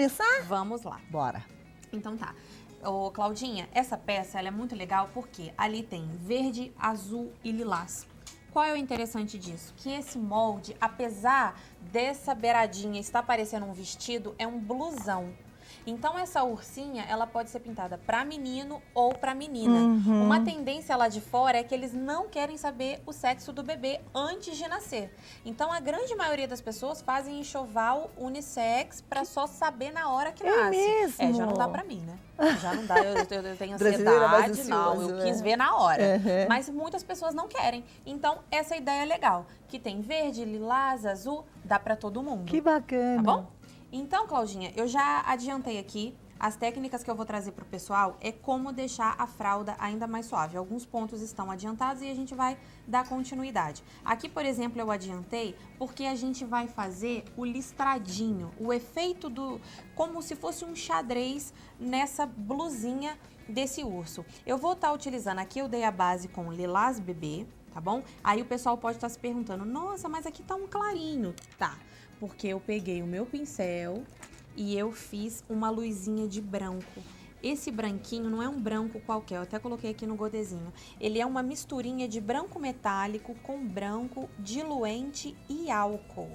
começar? Vamos lá. Bora. Então tá. Ô, Claudinha, essa peça ela é muito legal porque ali tem verde, azul e lilás. Qual é o interessante disso? Que esse molde, apesar dessa beiradinha estar parecendo um vestido, é um blusão. Então essa ursinha, ela pode ser pintada para menino ou para menina. Uma tendência lá de fora é que eles não querem saber o sexo do bebê antes de nascer. Então a grande maioria das pessoas fazem enxoval unissex para só saber na hora que nasce. mesmo? Já não dá para mim, né? Já não dá, eu tenho Brasileiro é mais ansiedade, não, ansioso, eu né? quis ver na hora. Uhum. Mas muitas pessoas não querem. Então essa ideia é legal, que tem verde, lilás, azul, dá para todo mundo. Que bacana. Tá bom? Então, Claudinha, eu já adiantei aqui. As técnicas que eu vou trazer para o pessoal é como deixar a fralda ainda mais suave. Alguns pontos estão adiantados e a gente vai dar continuidade. Aqui, por exemplo, eu adiantei porque a gente vai fazer o listradinho, o efeito do... como se fosse um xadrez nessa blusinha desse urso. Eu vou estar utilizando aqui, eu dei a base com lilás bebê, tá bom? Aí o pessoal pode estar se perguntando, nossa, mas aqui tá um clarinho. Tá, porque eu peguei o meu pincel e eu fiz uma luzinha de branco. Esse branquinho não é um branco qualquer, eu até coloquei aqui no godezinho. Ele é uma misturinha de branco metálico com branco diluente e álcool.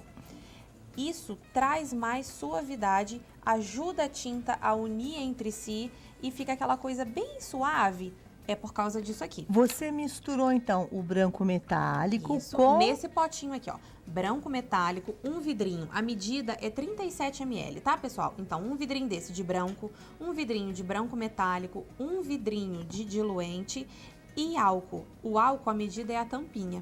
Isso traz mais suavidade, ajuda a tinta a unir entre si e fica aquela coisa bem suave. É por causa disso aqui. Você misturou, então, o branco metálico Isso, com... nesse potinho aqui, ó. Branco metálico, um vidrinho. A medida é 37 ml, tá, pessoal? Então, um vidrinho desse de branco, um vidrinho de branco metálico, um vidrinho de diluente e álcool. O álcool, a medida é a tampinha,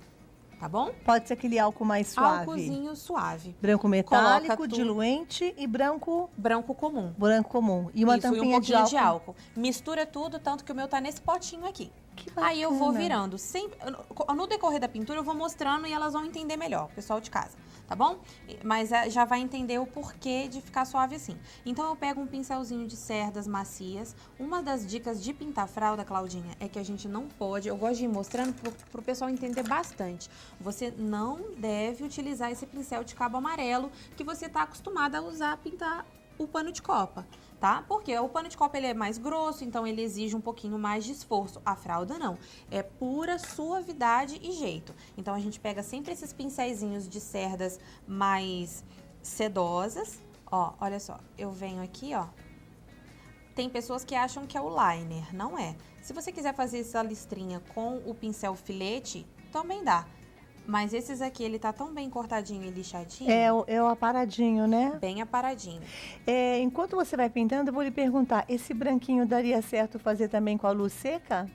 tá bom? Pode ser aquele álcool mais suave. Álcoolzinho suave. Branco metálico, Coloca tudo. diluente e branco comum. branco comum. E uma Isso, tampinha e um pouquinho de álcool. Mistura tudo, tanto que o meu tá nesse potinho aqui. Que bacana. Aí eu vou virando. Sempre, no decorrer da pintura eu vou mostrando e elas vão entender melhor, o pessoal de casa, tá bom? Mas já vai entender o porquê de ficar suave assim. Então eu pego um pincelzinho de cerdas macias. Uma das dicas de pintar fralda, Claudinha, é que a gente não pode, eu gosto de ir mostrando pro pessoal entender bastante. Você não deve utilizar esse pincel de cabo amarelo que você tá acostumada a usar a pintar o pano de copa, tá? Porque o pano de copa ele é mais grosso, então ele exige um pouquinho mais de esforço. A fralda não, é pura suavidade e jeito. Então a gente pega sempre esses pincéizinhos de cerdas mais sedosas. Ó, olha só, eu venho aqui, ó. Tem pessoas que acham que é o liner, não é. Se você quiser fazer essa listrinha com o pincel filete, também dá. Mas esses aqui, ele tá tão bem cortadinho e lixadinho. É o aparadinho, né? Bem aparadinho. Enquanto você vai pintando, eu vou lhe perguntar, esse branquinho daria certo fazer também com a luz seca?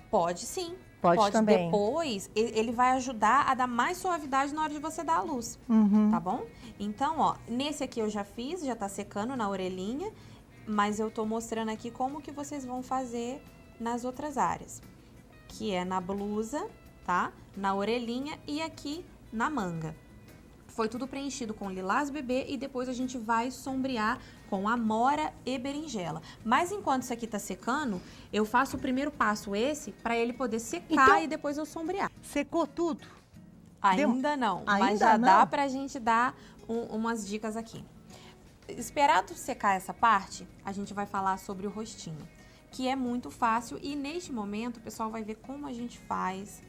Pode sim. Pode também. Depois, ele vai ajudar a dar mais suavidade na hora de você dar a luz. Tá bom? Então, ó, nesse aqui eu já fiz, já tá secando na orelhinha. Mas eu tô mostrando aqui como que vocês vão fazer nas outras áreas. Que é na blusa, tá? Na orelhinha e aqui na manga. Foi tudo preenchido com lilás bebê e depois a gente vai sombrear com amora e berinjela. Mas enquanto isso aqui tá secando, eu faço o primeiro passo esse para ele poder secar Então, e depois eu sombrear. Secou tudo? Ainda não, mas Ainda já não? dá pra gente dar umas dicas aqui. Esperado secar essa parte, a gente vai falar sobre o rostinho, que é muito fácil e neste momento o pessoal vai ver como a gente faz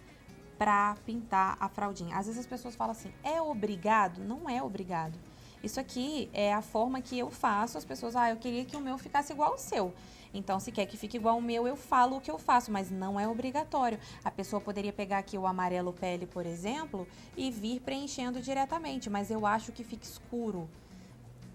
pra pintar a fraldinha. Às vezes as pessoas falam assim, é obrigado? Não é obrigado. Isso aqui é a forma que eu faço, as pessoas, eu queria que o meu ficasse igual ao seu. Então, se quer que fique igual ao meu, eu falo o que eu faço, mas não é obrigatório. A pessoa poderia pegar aqui o amarelo pele, por exemplo, e vir preenchendo diretamente, mas eu acho que fica escuro.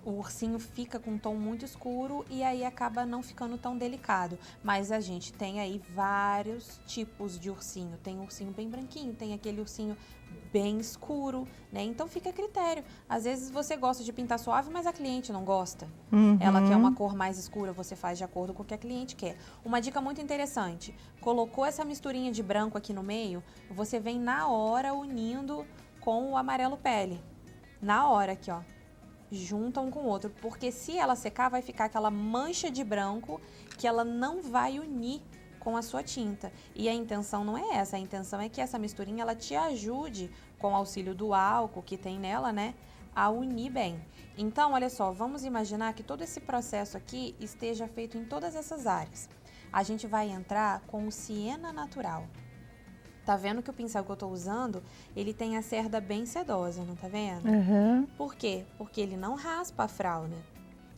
O ursinho fica com um tom muito escuro e aí acaba não ficando tão delicado. Mas a gente tem aí vários tipos de ursinho. Tem ursinho bem branquinho, tem aquele ursinho bem escuro, né? Então fica a critério. Às vezes você gosta de pintar suave, mas a cliente não gosta. Ela quer uma cor mais escura, você faz de acordo com o que a cliente quer. Uma dica muito interessante, colocou essa misturinha de branco aqui no meio, você vem na hora unindo com o amarelo pele. Na hora aqui, ó. Junta um com o outro, porque se ela secar vai ficar aquela mancha de branco que ela não vai unir com a sua tinta. E a intenção não é essa, a intenção é que essa misturinha ela te ajude com o auxílio do álcool que tem nela, né, a unir bem. Então, olha só, vamos imaginar que todo esse processo aqui esteja feito em todas essas áreas. A gente vai entrar com o siena natural. Tá vendo que o pincel que eu tô usando, ele tem a cerda bem sedosa, não tá vendo? Uhum. Por quê? Porque ele não raspa a fralda.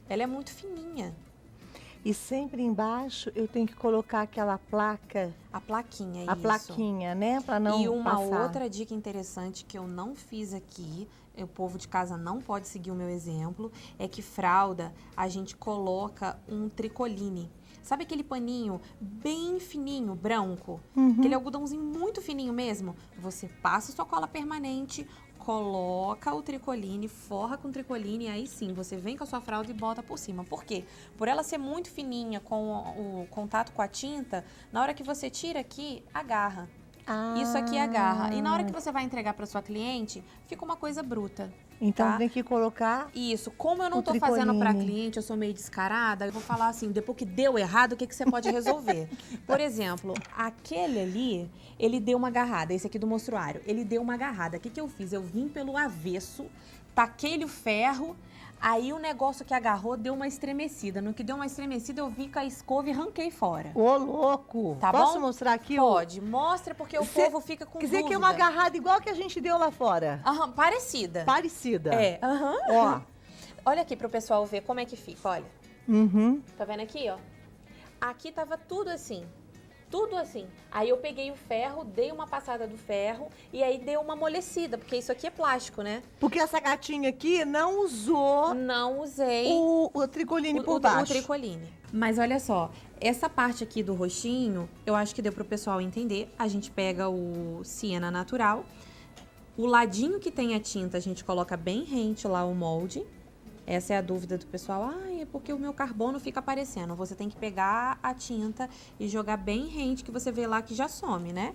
Ela é muito fininha. E sempre embaixo eu tenho que colocar aquela placa, A plaquinha, a isso. plaquinha, né? Para não E uma passar. outra dica interessante que eu não fiz aqui, o povo de casa não pode seguir o meu exemplo, é que fralda a gente coloca um tricoline. Sabe aquele paninho bem fininho, branco? Aquele algodãozinho muito fininho mesmo? Você passa sua cola permanente, coloca o tricoline, forra com o tricoline e aí sim, você vem com a sua fralda e bota por cima. Por quê? Por ela ser muito fininha com o contato com a tinta, na hora que você tira aqui, agarra. Isso aqui agarra. E na hora que você vai entregar para sua cliente, fica uma coisa bruta. Então tá? tem que colocar. Isso. Como eu não o tô fazendo para tricoline. cliente, eu sou meio descarada, eu vou falar assim, depois que deu errado, o que você pode resolver? Por exemplo, aquele ali, ele deu uma agarrada, esse aqui do mostruário, ele deu uma agarrada. O que eu fiz? Eu vim pelo avesso, taquei o ferro, aí o negócio que agarrou deu uma estremecida. No que deu uma estremecida, eu vim com a escova e arranquei fora. Ô, louco! Tá Posso bom? mostrar aqui? Pode. Mostra, porque o povo fica com Quer dizer dúvida. que é uma agarrada igual que a gente deu lá fora. Aham, parecida. Parecida. É, aham. Ó. Olha aqui pro pessoal ver como é que fica, olha. Uhum. Tá vendo aqui, ó? Aqui tava tudo assim. Tudo assim. Aí eu peguei o ferro, dei uma passada do ferro e aí dei uma amolecida, porque isso aqui é plástico, né? Porque essa gatinha aqui não usou Não usei o tricoline por baixo. o tricoline. Mas olha só, essa parte aqui do roxinho, eu acho que deu pro pessoal entender. A gente pega o siena natural. O ladinho que tem a tinta, a gente coloca bem rente lá o molde. Essa é a dúvida do pessoal. Ah, é porque o meu carbono fica aparecendo. Você tem que pegar a tinta e jogar bem rente, que você vê lá que já some, né?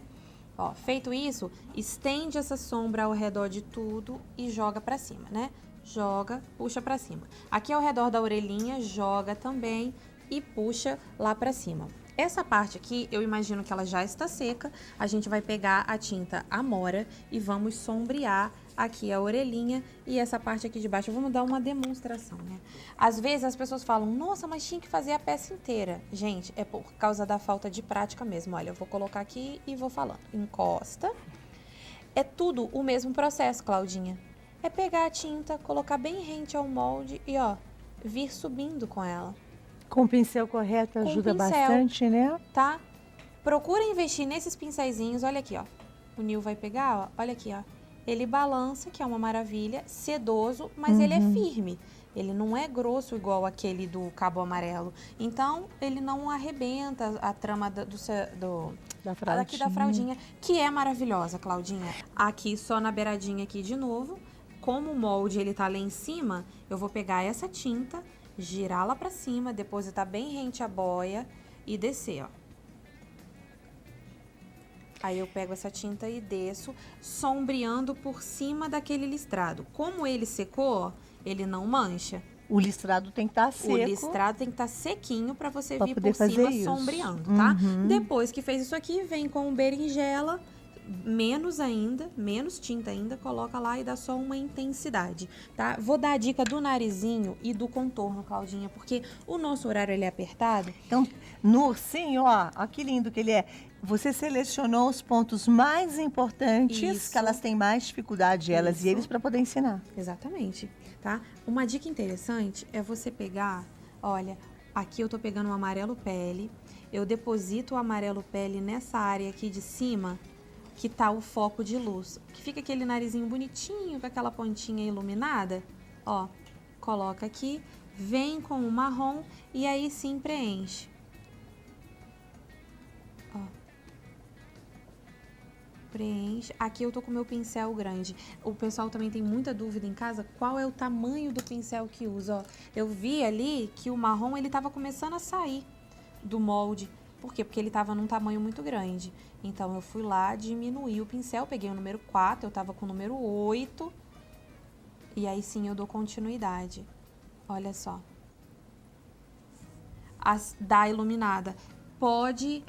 Ó, feito isso, estende essa sombra ao redor de tudo e joga pra cima, né? Joga, puxa pra cima. Aqui ao redor da orelhinha, joga também e puxa lá pra cima. Essa parte aqui, eu imagino que ela já está seca. A gente vai pegar a tinta Amora e vamos sombrear aqui a orelhinha e essa parte aqui de baixo. Vamos dar uma demonstração, né? Às vezes as pessoas falam, nossa, mas tinha que fazer a peça inteira. Gente, é por causa da falta de prática mesmo. Olha, eu vou colocar aqui e vou falando. Encosta. É tudo o mesmo processo, Claudinha. É pegar a tinta, colocar bem rente ao molde e, ó, vir subindo com ela. Com o pincel correto Com ajuda pincel. bastante, né? Tá? Procura investir nesses pincéizinhos. Olha aqui, ó. O Nil vai pegar, ó. Olha aqui, ó. Ele balança, que é uma maravilha, sedoso, mas ele é firme. Ele não é grosso igual aquele do cabo amarelo. Então, ele não arrebenta a trama Da aqui da fraldinha, que é maravilhosa, Claudinha. Aqui, só na beiradinha aqui de novo. Como o molde ele tá lá em cima, eu vou pegar essa tinta, girá-la pra cima, depositar bem rente à boia e descer, ó. Aí eu pego essa tinta e desço, sombreando por cima daquele listrado. Como ele secou, ele não mancha. O listrado tem que estar seco. O listrado tem que estar sequinho para você Pra vir poder por fazer cima isso. sombreando, tá? Depois que fez isso aqui, vem com berinjela, menos tinta ainda, coloca lá e dá só uma intensidade, tá? Vou dar a dica do narizinho e do contorno, Claudinha, porque o nosso horário ele é apertado. Então, no ursinho, ó que lindo que ele é. Você selecionou os pontos mais importantes, Isso. que elas têm mais dificuldade, elas Isso. e eles, para poder ensinar. Exatamente, tá? Uma dica interessante é você pegar, olha, aqui eu tô pegando o amarelo pele, eu deposito o amarelo pele nessa área aqui de cima, que tá o foco de luz, que fica aquele narizinho bonitinho, com aquela pontinha iluminada, ó, coloca aqui, vem com o marrom e aí sim preenche. Ó. Preenche. Aqui eu tô com o meu pincel grande. O pessoal também tem muita dúvida em casa, qual é o tamanho do pincel que usa, ó. Eu vi ali que o marrom, ele tava começando a sair do molde. Por quê? Porque ele tava num tamanho muito grande. Então, eu fui lá, diminuí o pincel, peguei o número 4, eu tava com o número 8. E aí sim eu dou continuidade. Olha só. Da iluminada. Pode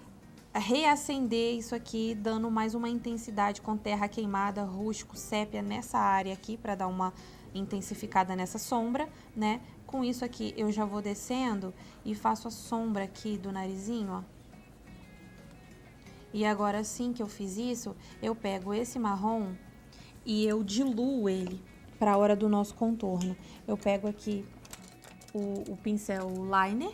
reacender isso aqui, dando mais uma intensidade com terra queimada, rústico, sépia nessa área aqui, para dar uma intensificada nessa sombra, né? Com isso aqui, eu já vou descendo e faço a sombra aqui do narizinho, ó. E agora, assim que eu fiz isso, eu pego esse marrom e eu diluo ele para a hora do nosso contorno. Eu pego aqui o pincel liner.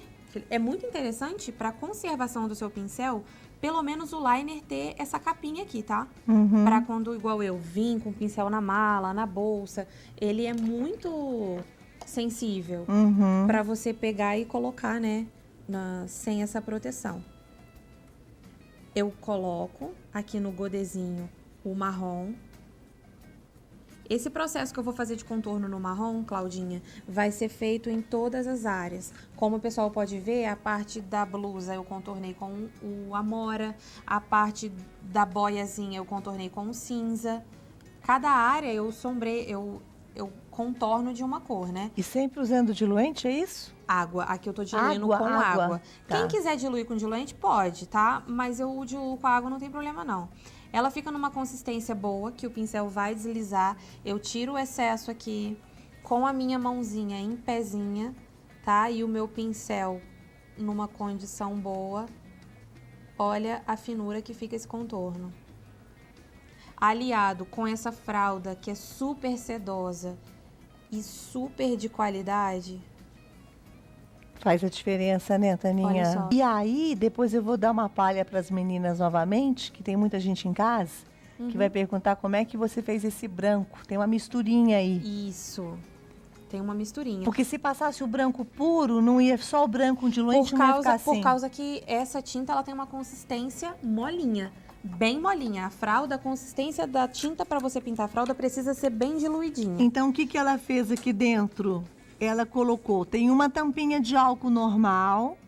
É muito interessante para conservação do seu pincel, pelo menos o liner ter essa capinha aqui, tá? Uhum. Para quando, igual eu, vim com o pincel na mala, na bolsa, ele é muito sensível Uhum. para você pegar e colocar, né, sem essa proteção. Eu coloco aqui no godezinho o marrom. Esse processo que eu vou fazer de contorno no marrom, Claudinha, vai ser feito em todas as áreas. Como o pessoal pode ver, a parte da blusa eu contornei com o amora, a parte da boiazinha eu contornei com o cinza. Cada área eu contorno de uma cor, né? E sempre usando diluente, é isso? Água. Aqui eu tô diluindo com água. Tá. Quem quiser diluir com diluente, pode, tá? Mas eu diluo com água, não tem problema não. Ela fica numa consistência boa, que o pincel vai deslizar. Eu tiro o excesso aqui com a minha mãozinha em pezinha, tá? E o meu pincel numa condição boa. Olha a finura que fica esse contorno. Aliado com essa fralda que é super sedosa e super de qualidade. Faz a diferença, né, Taninha? Olha só. E aí, depois eu vou dar uma palha para as meninas novamente, que tem muita gente em casa, que vai perguntar como é que você fez esse branco. Tem uma misturinha aí. Isso. Tem uma misturinha. Porque se passasse o branco puro, não ia só o branco com diluente, não ia ficar assim. Por causa que essa tinta ela tem uma consistência molinha. Bem molinha. A fralda, a consistência da tinta para você pintar a fralda precisa ser bem diluidinha. Então, o que, que ela fez aqui dentro? Ela colocou, tem uma tampinha de álcool normal,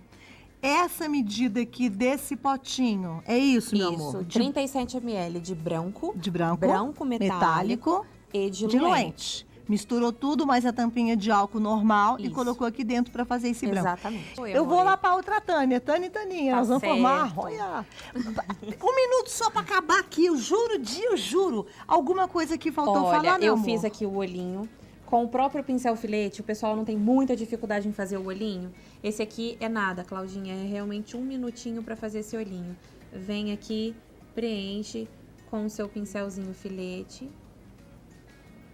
essa medida aqui desse potinho, é isso, meu amor? Isso, 37 ml de branco. De branco. Branco metálico e diluente. Misturou tudo, mais a tampinha de álcool normal e Isso. colocou aqui dentro para fazer esse branco. Exatamente. Eu vou lá para outra Tânia, Tânia e Taninha, Tá nós vamos certo. formar, olha, um minuto só para acabar aqui, eu juro, alguma coisa que faltou Olha, falar, meu eu amor? fiz aqui o olhinho. Com o próprio pincel filete, o pessoal não tem muita dificuldade em fazer o olhinho. Esse aqui é nada, Claudinha, é realmente 1 minutinho para fazer esse olhinho. Vem aqui, preenche com o seu pincelzinho filete.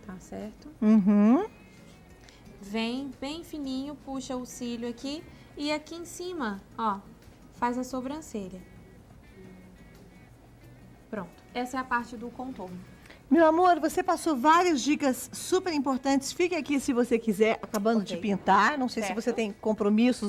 Tá certo? Uhum. Vem bem fininho, puxa o cílio aqui e aqui em cima, ó, faz a sobrancelha. Pronto, essa é a parte do contorno. Meu amor, você passou várias dicas super importantes. Fique aqui se você quiser, acabando de Ok. pintar. Não sei se Certo. você tem compromissos